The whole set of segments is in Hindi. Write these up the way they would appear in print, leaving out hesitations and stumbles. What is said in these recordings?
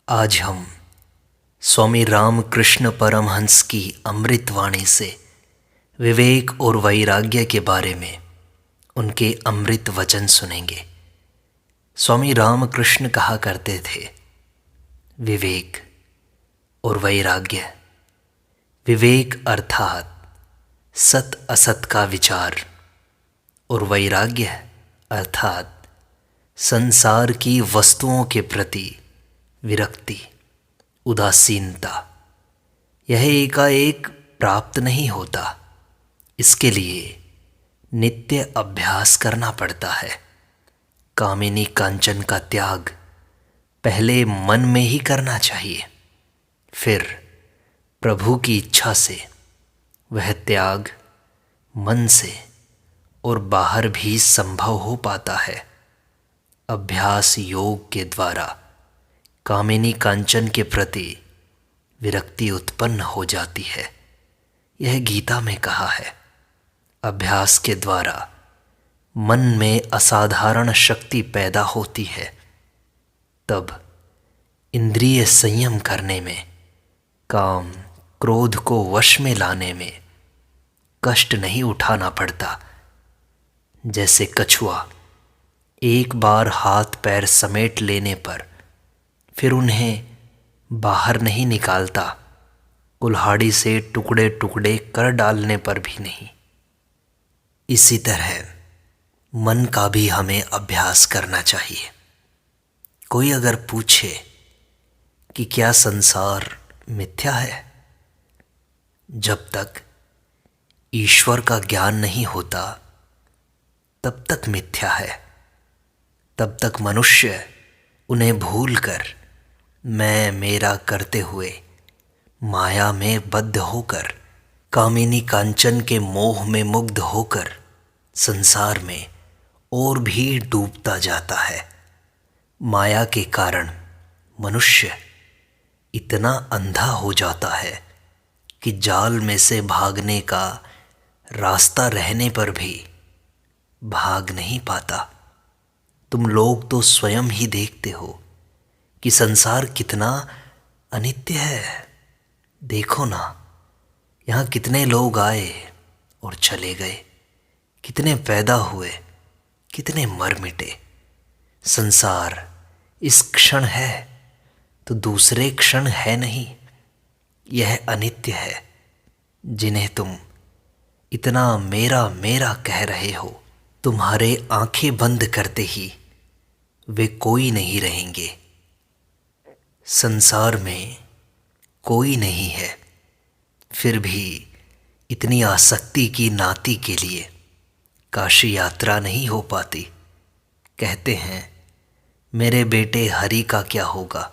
आज हम स्वामी रामकृष्ण परमहंस की अमृतवाणी से विवेक और वैराग्य के बारे में उनके अमृत वचन सुनेंगे। स्वामी रामकृष्ण कहा करते थे, विवेक और वैराग्य। विवेक अर्थात सत असत का विचार और वैराग्य अर्थात संसार की वस्तुओं के प्रति विरक्ति, उदासीनता। यह एकाएक प्राप्त नहीं होता, इसके लिए नित्य अभ्यास करना पड़ता है। कामिनी कांचन का त्याग पहले मन में ही करना चाहिए, फिर प्रभु की इच्छा से वह त्याग मन से और बाहर भी संभव हो पाता है। अभ्यास योग के द्वारा कामिनी कांचन के प्रति विरक्ति उत्पन्न हो जाती है। यह गीता में कहा है। अभ्यास के द्वारा मन में असाधारण शक्ति पैदा होती है, तब इंद्रिय संयम करने में, काम क्रोध को वश में लाने में कष्ट नहीं उठाना पड़ता। जैसे कछुआ एक बार हाथ पैर समेट लेने पर फिर उन्हें बाहर नहीं निकालता, कुल्हाड़ी से टुकड़े टुकड़े कर डालने पर भी नहीं। इसी तरह मन का भी हमें अभ्यास करना चाहिए। कोई अगर पूछे कि क्या संसार मिथ्या है, जब तक ईश्वर का ज्ञान नहीं होता तब तक मिथ्या है। तब तक मनुष्य उन्हें भूलकर मैं मेरा करते हुए माया में बद्ध होकर, कामिनी कांचन के मोह में मुग्ध होकर संसार में और भी डूबता जाता है। माया के कारण मनुष्य इतना अंधा हो जाता है कि जाल में से भागने का रास्ता रहने पर भी भाग नहीं पाता। तुम लोग तो स्वयं ही देखते हो कि संसार कितना अनित्य है। देखो ना, यहाँ कितने लोग आए और चले गए, कितने पैदा हुए, कितने मर मिटे। संसार इस क्षण है तो दूसरे क्षण है नहीं। यह अनित्य है। जिन्हें तुम इतना मेरा मेरा कह रहे हो, तुम्हारे आंखें बंद करते ही वे कोई नहीं रहेंगे। संसार में कोई नहीं है, फिर भी इतनी आसक्ति की नाती के लिए काशी यात्रा नहीं हो पाती। कहते हैं, मेरे बेटे हरि का क्या होगा।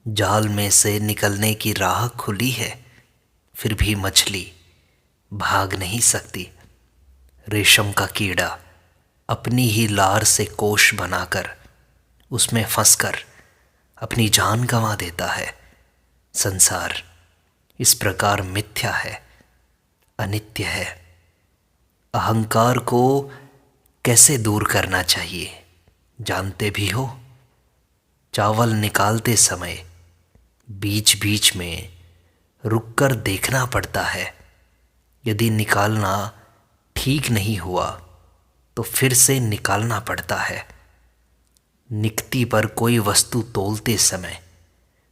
जाल में से निकलने की राह खुली है, फिर भी मछली भाग नहीं सकती। रेशम का कीड़ा अपनी ही लार से कोश बनाकर उसमें फंसकर अपनी जान गंवा देता है। संसार इस प्रकार मिथ्या है, अनित्य है। अहंकार को कैसे दूर करना चाहिए जानते भी हो। चावल निकालते समय बीच बीच में रुककर देखना पड़ता है। यदि निकालना ठीक नहीं हुआ तो फिर से निकालना पड़ता है। निकती पर कोई वस्तु तोलते समय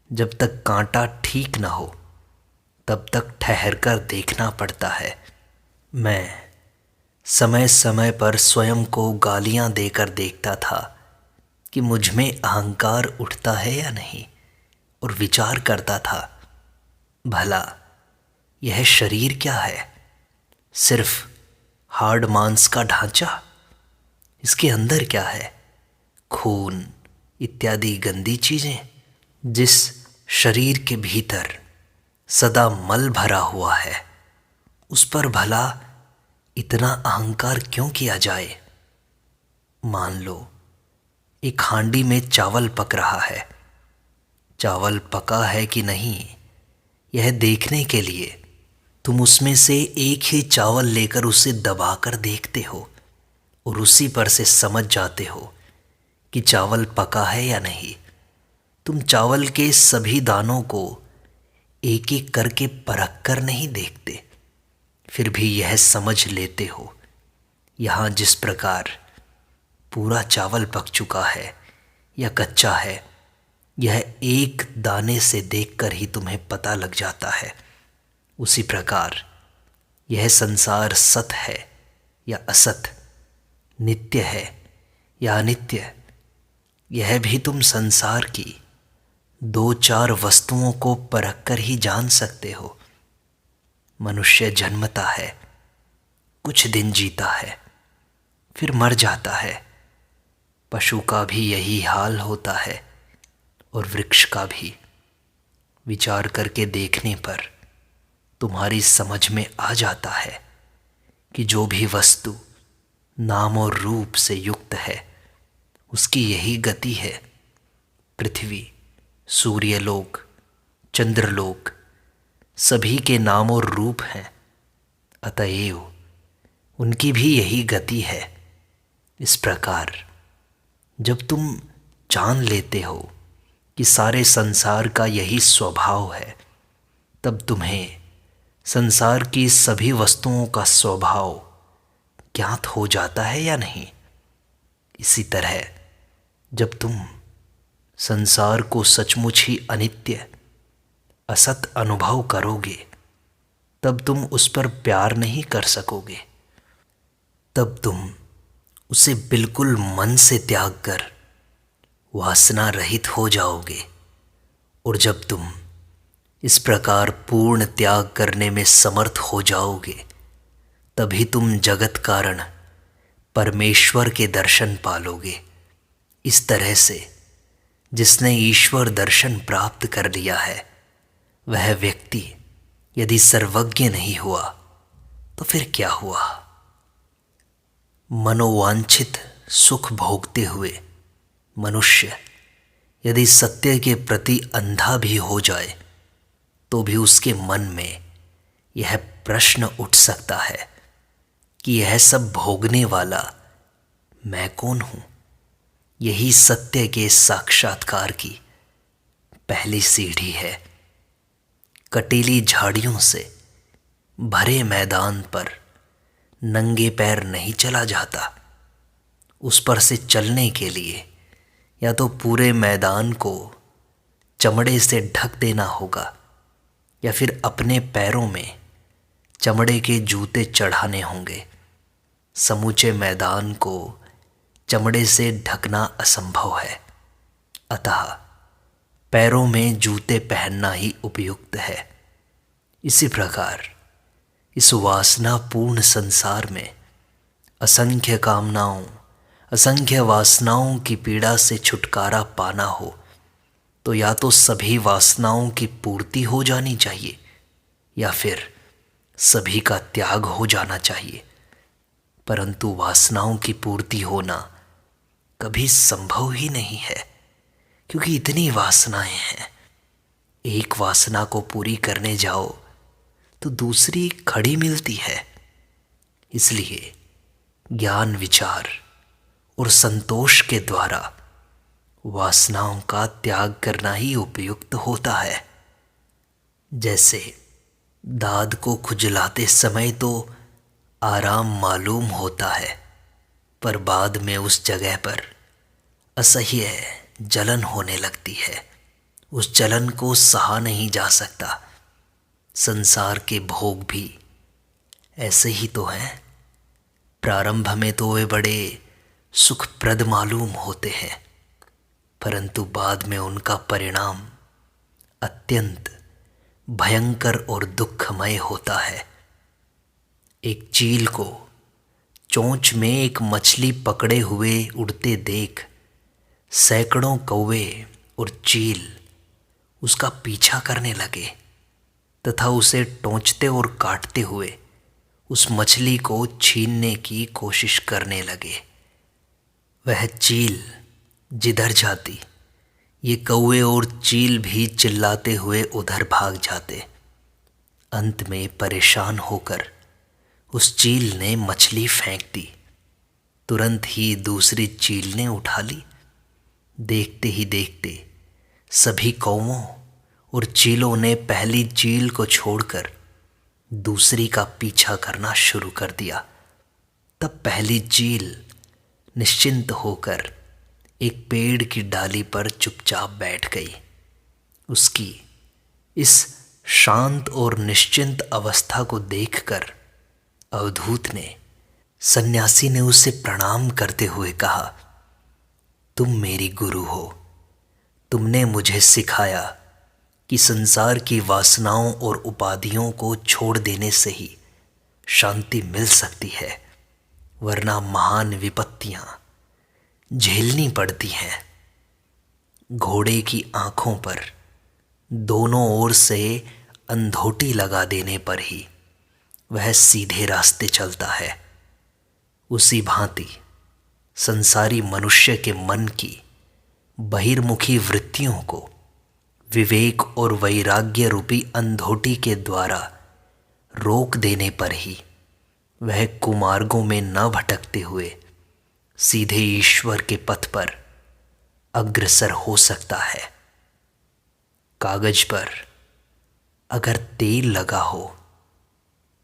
जब तक कांटा ठीक न हो तब तक ठहर कर देखना पड़ता है। मैं समय समय पर स्वयं को गालियां देकर देखता था कि मुझ में अहंकार उठता है या नहीं, और विचार करता था, भला यह शरीर क्या है? सिर्फ हाड़ मांस का ढांचा। इसके अंदर क्या है? खून इत्यादि गंदी चीजें। जिस शरीर के भीतर सदा मल भरा हुआ है, उस पर भला इतना अहंकार क्यों किया जाए? मान लो एक हांडी में चावल पक रहा है। चावल पका है कि नहीं, यह देखने के लिए तुम उसमें से एक ही चावल लेकर उसे दबाकर देखते हो और उसी पर से समझ जाते हो कि चावल पका है या नहीं। तुम चावल के सभी दानों को एक एक करके परख कर नहीं देखते, फिर भी यह समझ लेते हो यहाँ जिस प्रकार पूरा चावल पक चुका है या कच्चा है, यह एक दाने से देखकर ही तुम्हें पता लग जाता है। उसी प्रकार यह संसार सत है या असत, नित्य है या अनित्य, यह भी तुम संसार की दो चार वस्तुओं को परख कर ही जान सकते हो। मनुष्य जन्मता है, कुछ दिन जीता है, फिर मर जाता है। पशु का भी यही हाल होता है और वृक्ष का भी। विचार करके देखने पर तुम्हारी समझ में आ जाता है कि जो भी वस्तु नाम और रूप से युक्त है उसकी यही गति है। पृथ्वी, सूर्यलोक, चंद्रलोक सभी के नाम और रूप हैं, अतएव उनकी भी यही गति है। इस प्रकार जब तुम जान लेते हो कि सारे संसार का यही स्वभाव है, तब तुम्हें संसार की सभी वस्तुओं का स्वभाव ज्ञात हो जाता है या नहीं। इसी तरह जब तुम संसार को सचमुच ही अनित्य, असत अनुभव करोगे, तब तुम उस पर प्यार नहीं कर सकोगे। तब तुम उसे बिल्कुल मन से त्याग कर वासना रहित हो जाओगे। और जब तुम इस प्रकार पूर्ण त्याग करने में समर्थ हो जाओगे, तभी तुम जगत कारण परमेश्वर के दर्शन पालोगे। इस तरह से जिसने ईश्वर दर्शन प्राप्त कर लिया है, वह व्यक्ति यदि सर्वज्ञ नहीं हुआ तो फिर क्या हुआ। मनोवांछित सुख भोगते हुए मनुष्य यदि सत्य के प्रति अंधा भी हो जाए, तो भी उसके मन में यह प्रश्न उठ सकता है कि यह सब भोगने वाला मैं कौन हूं। यही सत्य के साक्षात्कार की पहली सीढ़ी है। कटीली झाड़ियों से भरे मैदान पर नंगे पैर नहीं चला जाता। उस पर से चलने के लिए या तो पूरे मैदान को चमड़े से ढक देना होगा, या फिर अपने पैरों में चमड़े के जूते चढ़ाने होंगे। समूचे मैदान को चमड़े से ढकना असंभव है, अतः पैरों में जूते पहनना ही उपयुक्त है। इसी प्रकार इस वासनापूर्ण संसार में असंख्य कामनाओं, असंख्य वासनाओं की पीड़ा से छुटकारा पाना हो, तो या तो सभी वासनाओं की पूर्ति हो जानी चाहिए, या फिर सभी का त्याग हो जाना चाहिए। परंतु वासनाओं की पूर्ति होना कभी संभव ही नहीं है, क्योंकि इतनी वासनाएं हैं। एक वासना को पूरी करने जाओ तो दूसरी खड़ी मिलती है। इसलिए ज्ञान, विचार और संतोष के द्वारा वासनाओं का त्याग करना ही उपयुक्त होता है। जैसे दाद को खुजलाते समय तो आराम मालूम होता है, पर बाद में उस जगह पर असह्य जलन होने लगती है। उस जलन को सहा नहीं जा सकता। संसार के भोग भी ऐसे ही तो हैं। प्रारंभ में तो वे बड़े सुखप्रद मालूम होते हैं, परंतु बाद में उनका परिणाम अत्यंत भयंकर और दुखमय होता है। एक चील को चोंच में एक मछली पकड़े हुए उड़ते देख सैकड़ों कौवे और चील उसका पीछा करने लगे तथा उसे टोंचते और काटते हुए उस मछली को छीनने की कोशिश करने लगे। वह चील जिधर जाती, ये कौवे और चील भी चिल्लाते हुए उधर भाग जाते। अंत में परेशान होकर उस चील ने मछली फेंक दी। तुरंत ही दूसरी चील ने उठा ली। देखते ही देखते सभी कौवों और चीलों ने पहली चील को छोड़कर दूसरी का पीछा करना शुरू कर दिया। तब पहली चील निश्चिंत होकर एक पेड़ की डाली पर चुपचाप बैठ गई। उसकी इस शांत और निश्चिंत अवस्था को देखकर अवधूत ने, सन्यासी ने उसे प्रणाम करते हुए कहा, तुम मेरी गुरु हो। तुमने मुझे सिखाया कि संसार की वासनाओं और उपाधियों को छोड़ देने से ही शांति मिल सकती है, वरना महान विपत्तियां झेलनी पड़ती हैं। घोड़े की आंखों पर दोनों ओर से अंधोटी लगा देने पर ही वह सीधे रास्ते चलता है। उसी भांति संसारी मनुष्य के मन की बहिर्मुखी वृत्तियों को विवेक और वैराग्य रूपी अंधोटी के द्वारा रोक देने पर ही वह कुमार्गों में न भटकते हुए सीधे ईश्वर के पथ पर अग्रसर हो सकता है। कागज पर अगर तेल लगा हो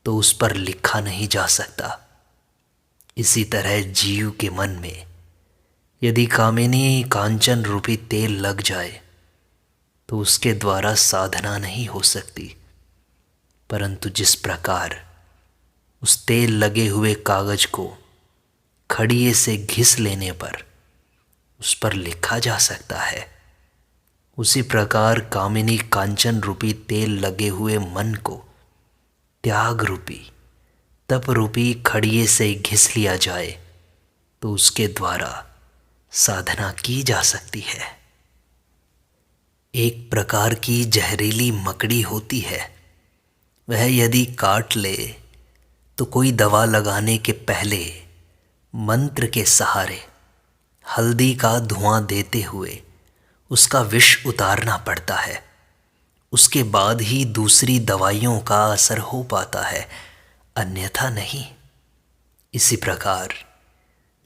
तो उस पर लिखा नहीं जा सकता। इसी तरह जीव के मन में यदि कामिनी कांचन रूपी तेल लग जाए तो उसके द्वारा साधना नहीं हो सकती, परंतु जिस प्रकार उस तेल लगे हुए कागज को खड़िए से घिस लेने पर उस पर लिखा जा सकता है, उसी प्रकार कामिनी कांचन रूपी तेल लगे हुए मन को त्याग रूपी तप रूपी खड़िए से घिस लिया जाए तो उसके द्वारा साधना की जा सकती है। एक प्रकार की जहरीली मकड़ी होती है, वह यदि काट ले तो कोई दवा लगाने के पहले मंत्र के सहारे हल्दी का धुआं देते हुए उसका विष उतारना पड़ता है। उसके बाद ही दूसरी दवाइयों का असर हो पाता है, अन्यथा नहीं। इसी प्रकार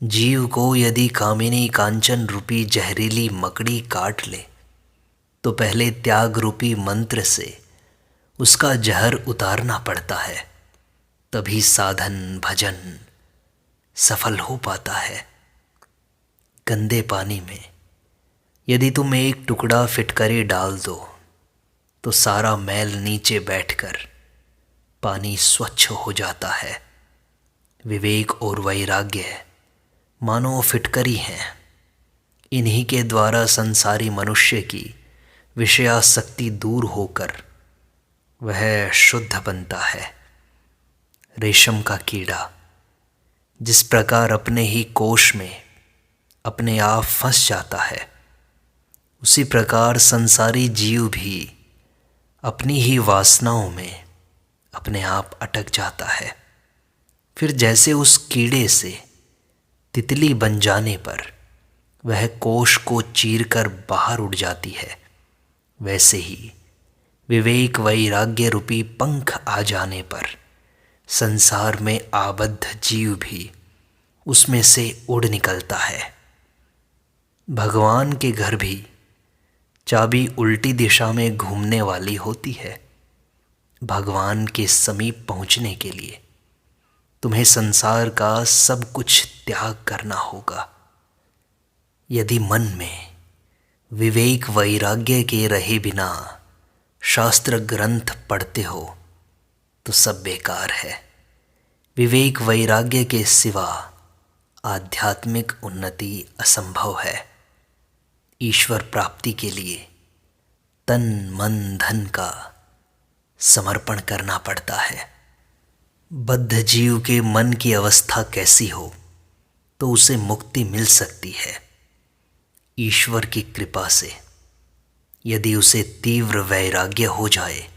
जीव को यदि कामिनी कांचन रूपी जहरीली मकड़ी काट ले तो पहले त्याग रूपी मंत्र से उसका जहर उतारना पड़ता है, तभी साधन भजन सफल हो पाता है। गंदे पानी में यदि तुम एक टुकड़ा फिटकरी डाल दो तो सारा मैल नीचे बैठकर पानी स्वच्छ हो जाता है। विवेक और वैराग्य मानो फिटकरी हैं, इन्हीं के द्वारा संसारी मनुष्य की विषयासक्ति दूर होकर वह शुद्ध बनता है। रेशम का कीड़ा जिस प्रकार अपने ही कोश में अपने आप फंस जाता है, उसी प्रकार संसारी जीव भी अपनी ही वासनाओं में अपने आप अटक जाता है। फिर जैसे उस कीड़े से तितली बन जाने पर वह कोश को चीरकर बाहर उड़ जाती है, वैसे ही विवेक वैराग्य रूपी पंख आ जाने पर संसार में आबद्ध जीव भी उसमें से उड़ निकलता है। भगवान के घर भी चाबी उल्टी दिशा में घूमने वाली होती है। भगवान के समीप पहुंचने के लिए तुम्हें संसार का सब कुछ त्याग करना होगा। यदि मन में विवेक वैराग्य के रहे बिना शास्त्र ग्रंथ पढ़ते हो तो सब बेकार है। विवेक वैराग्य के सिवा आध्यात्मिक उन्नति असंभव है। ईश्वर प्राप्ति के लिए तन मन धन का समर्पण करना पड़ता है। बद्ध जीव के मन की अवस्था कैसी हो तो उसे मुक्ति मिल सकती है, ईश्वर की कृपा से। यदि उसे तीव्र वैराग्य हो जाए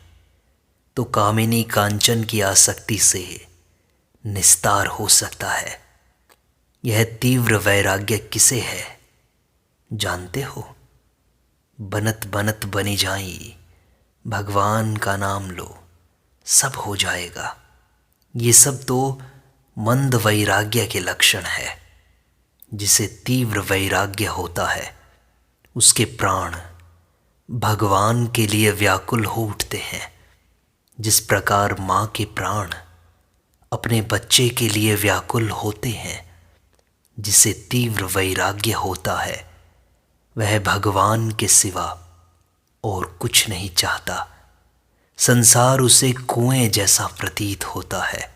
तो कामिनी कांचन की आसक्ति से निस्तार हो सकता है। यह तीव्र वैराग्य किसे है जानते हो? बनत बनत बनी जाई, भगवान का नाम लो, सब हो जाएगा। ये सब तो मंद वैराग्य के लक्षण है। जिसे तीव्र वैराग्य होता है उसके प्राण भगवान के लिए व्याकुल हो उठते हैं। जिस प्रकार माँ के प्राण अपने बच्चे के लिए व्याकुल होते हैं, जिसे तीव्र वैराग्य होता है, वह भगवान के सिवा और कुछ नहीं चाहता। संसार उसे कुएं जैसा प्रतीत होता है।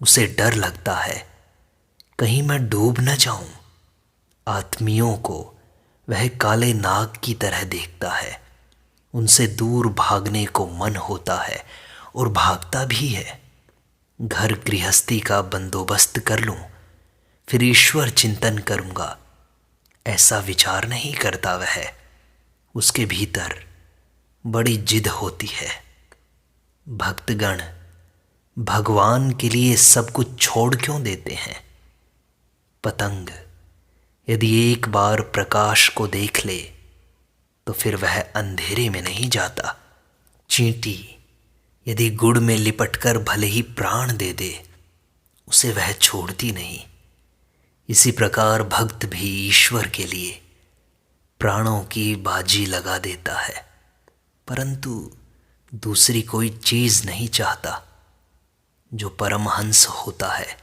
उसे डर लगता है कहीं मैं डूब न जाऊं। आत्मियों को वह काले नाग की तरह देखता है। उनसे दूर भागने को मन होता है और भागता भी है। घर गृहस्थी का बंदोबस्त कर लूं, फिर ईश्वर चिंतन करूंगा, ऐसा विचार नहीं करता वह। उसके भीतर बड़ी जिद होती है। भक्तगण भगवान के लिए सब कुछ छोड़ क्यों देते हैं? पतंग यदि एक बार प्रकाश को देख ले तो फिर वह अंधेरे में नहीं जाता। चींटी यदि गुड़ में लिपटकर भले ही प्राण दे दे, उसे वह छोड़ती नहीं। इसी प्रकार भक्त भी ईश्वर के लिए प्राणों की बाजी लगा देता है, परंतु दूसरी कोई चीज नहीं चाहता। जो परमहंस होता है,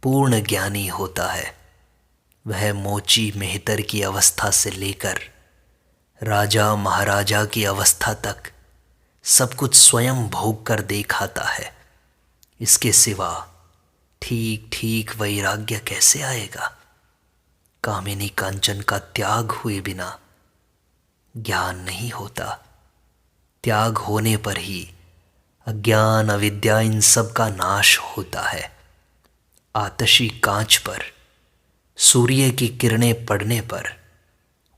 पूर्ण ज्ञानी होता है, वह मोची मेहतर की अवस्था से लेकर राजा महाराजा की अवस्था तक सब कुछ स्वयं भोग कर दिखाता है। इसके सिवा ठीक ठीक वैराग्य कैसे आएगा? कामिनी कांचन का त्याग हुए बिना ज्ञान नहीं होता। त्याग होने पर ही अज्ञान अविद्या इन सब का नाश होता है। आतशी कांच पर सूर्य की किरणें पड़ने पर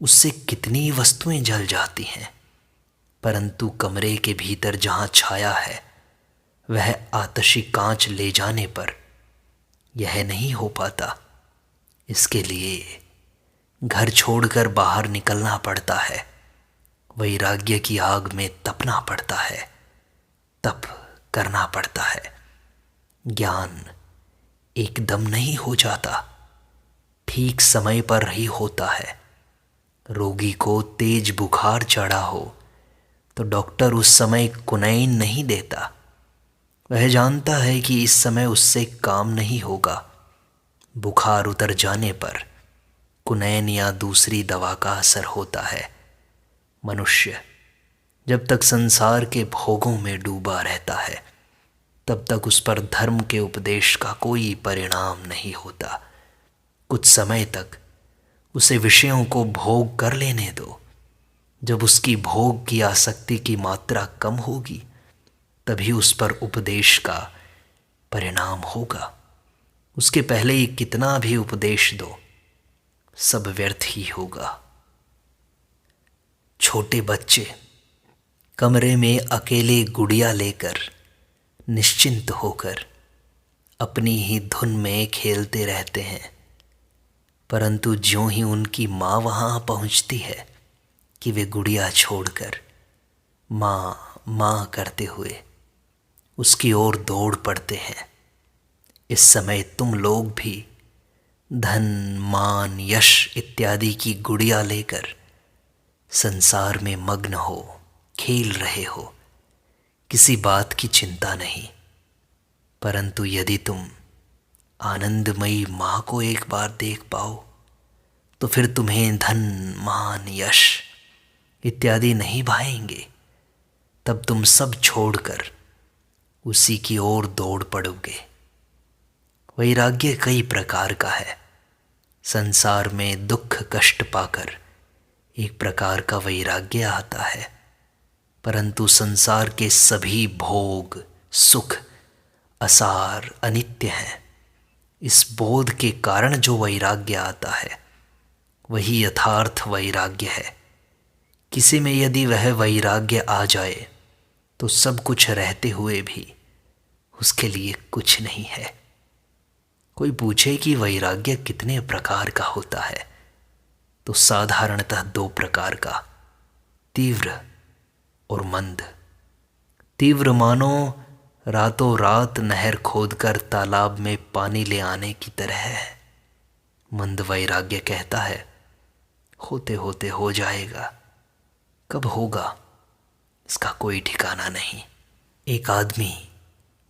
उससे कितनी वस्तुएं जल जाती हैं, परंतु कमरे के भीतर जहां छाया है, वह आतशी कांच ले जाने पर यह नहीं हो पाता। इसके लिए घर छोड़कर बाहर निकलना पड़ता है। वैराग्य की आग में तपना पड़ता है, तप करना पड़ता है। ज्ञान एकदम नहीं हो जाता, ठीक समय पर ही होता है। रोगी को तेज बुखार चढ़ा हो तो डॉक्टर उस समय कुनैन नहीं देता। वह जानता है कि इस समय उससे काम नहीं होगा। बुखार उतर जाने पर कुनैन या दूसरी दवा का असर होता है। मनुष्य जब तक संसार के भोगों में डूबा रहता है, तब तक उस पर धर्म के उपदेश का कोई परिणाम नहीं होता। कुछ समय तक उसे विषयों को भोग कर लेने दो। जब उसकी भोग की आसक्ति की मात्रा कम होगी, तभी उस पर उपदेश का परिणाम होगा। उसके पहले ही कितना भी उपदेश दो, सब व्यर्थ ही होगा। छोटे बच्चे कमरे में अकेले गुड़िया लेकर निश्चिंत होकर अपनी ही धुन में खेलते रहते हैं, परंतु ज्यों ही उनकी माँ वहाँ पहुँचती है कि वे गुड़िया छोड़कर माँ माँ करते हुए उसकी ओर दौड़ पड़ते हैं। इस समय तुम लोग भी धन मान यश इत्यादि की गुड़िया लेकर संसार में मग्न हो, खेल रहे हो। किसी बात की चिंता नहीं, परंतु यदि तुम आनंदमयी माँ को एक बार देख पाओ तो फिर तुम्हें धन मान यश इत्यादि नहीं भाएंगे। तब तुम सब छोड़कर उसी की ओर दौड़ पड़ोगे। वैराग्य कई प्रकार का है। संसार में दुख कष्ट पाकर एक प्रकार का वैराग्य आता है, परंतु संसार के सभी भोग सुख असार अनित्य हैं। इस बोध के कारण जो वैराग्य आता है, वही यथार्थ वैराग्य है। किसी में यदि वह वैराग्य आ जाए तो सब कुछ रहते हुए भी उसके लिए कुछ नहीं है। कोई पूछे कि वैराग्य कितने प्रकार का होता है, तो साधारणतः दो प्रकार का, तीव्र और मंद। तीव्र मानो रातों रात नहर खोदकर तालाब में पानी ले आने की तरह है। मंद वैराग्य कहता है होते होते हो जाएगा, कब होगा इसका कोई ठिकाना नहीं। एक आदमी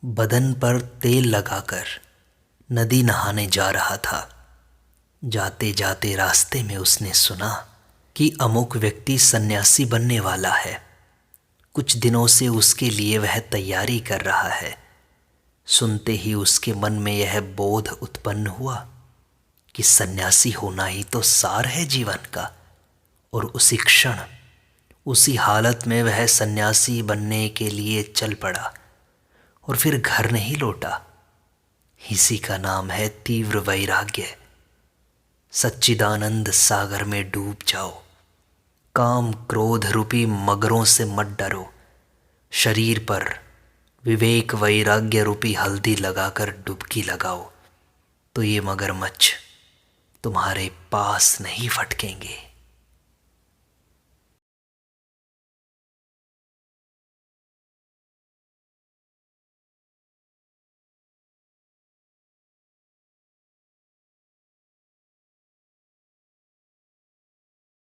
बदन पर तेल लगाकर नदी नहाने जा रहा था। जाते जाते रास्ते में उसने सुना कि अमुक व्यक्ति सन्यासी बनने वाला है। कुछ दिनों से उसके लिए वह तैयारी कर रहा है। सुनते ही उसके मन में यह बोध उत्पन्न हुआ कि सन्यासी होना ही तो सार है जीवन का। और उसी क्षण, उसी हालत में वह सन्यासी बनने के लिए चल पड़ा और फिर घर नहीं लौटा। इसी का नाम है तीव्र वैराग्य। सच्चिदानंद सागर में डूब जाओ। काम क्रोध रूपी मगरों से मत डरो। शरीर पर विवेक वैराग्य रूपी हल्दी लगाकर डुबकी लगाओ तो ये मगरमच्छ तुम्हारे पास नहीं फटकेंगे।